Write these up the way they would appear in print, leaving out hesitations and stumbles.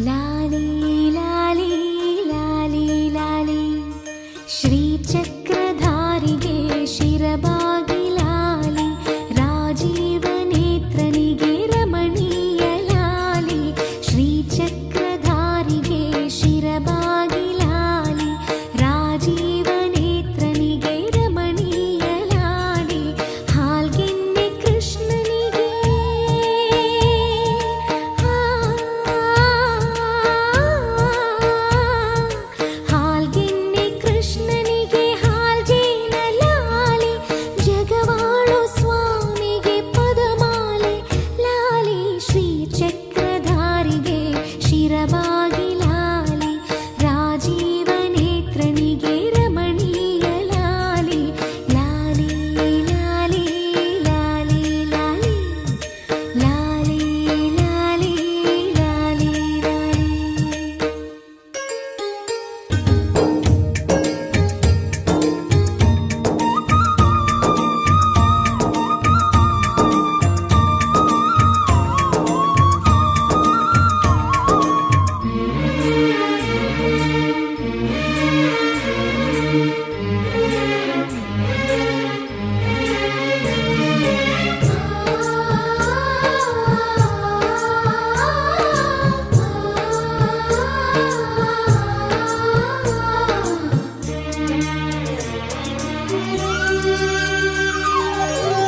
लाली लाली लाली लाली श्रीचक्रधारिगे शिरबागि लाली राजीवनेत्रनिगे रमणीय लाली श्रीचक्रधारिगे शिरबागि लाली राजीवनेत्रनिगे रमणीಯ ಲಾಲಿ ಹಾಲ್ಗೆನ್ನೆ ಕೃಷ್ಣನಿಗೆ ಹಾಲ್ಗೆನ್ನೆ ಕೃಷ್ಣನಿಗೆ ಹಾಲ್ಜೇನ ಲಾಲಿ ಜಗವಾಳು ಸ್ವಾಮಿಗೆ ಪದಮಾಲೆ ಲಾಲಿ ಶ್ರೀಚಕ್ರಧಾರಿಗೆ ಶಿರಬಾಗಿ ಲಾಲಿ ರಾಜೀವನೇತ್ರನಿಗೆ ರಮಣೀಯ ಲಾಲಿ ಲಾಲಿ ಲಾಲಿ ಲಾಲಿ ಲಾಲಿ ಲಾಲಿ ಲಾಲಿ ಲಾಲಿ ಲಾಲಿ.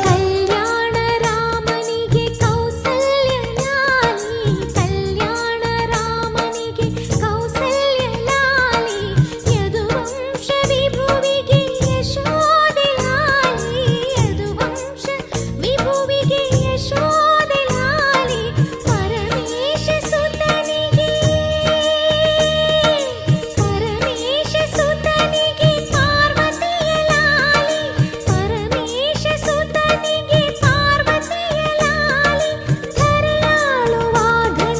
ಕಲ್ಯಾಣ ರಾಮನಿಗೆ ಕೌಸಲ್ಯ ಲಾಲಿ ಕಲ್ಯಾಣ ರಾಮನಿಗೆ ಕೌಸಲ್ಯ ಲಾಲಿ ಯದುವಂಶ ವಿಭುವಿಗೆ ಯಶೋದೆ ಲಾಲಿ ಯದುವಂಶ ವಿಭುವಿಗೆ ಯಶೋದೆ ಲಾಲಿ ಪರಮೇಶ ಸುತನಿಗೆ ಪಾರ್ವತಿಯ ಲಾಲಿ ಪರಮೇಶ ಸುತನಿಗೆ ಪಾರ್ವತಿಯ ಲಾಲಿ ಧರೆಯಾಳುವಾಗನಿಗೆ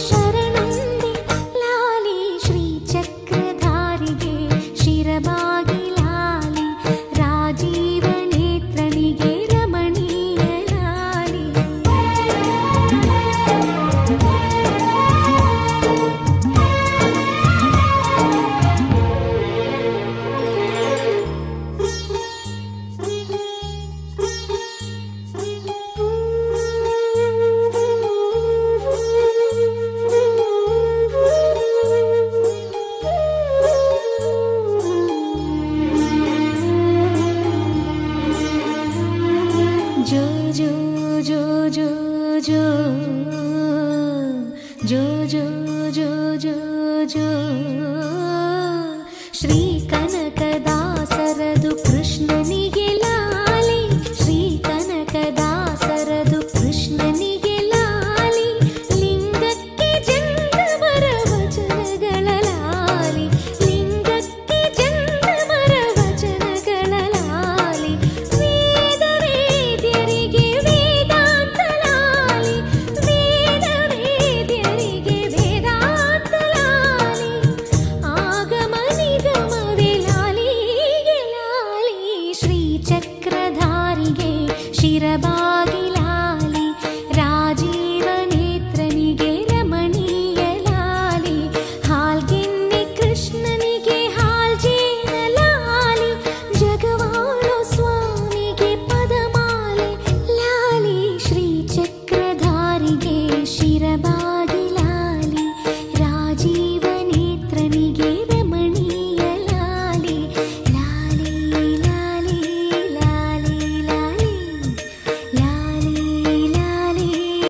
ಶರಣಂದೆ ಲಾಲಿ ಶ್ರೀಚಕ್ರಧಾರಿಗೆ ಶಿರಬಾಗಿ ಲಾಲಿ ರಾಜೀವನೇತ್ರನಿಗೆ ರಮಣೀಯ ಲಾಲಿ. जो जो जो जो जो जो जो जो जो जो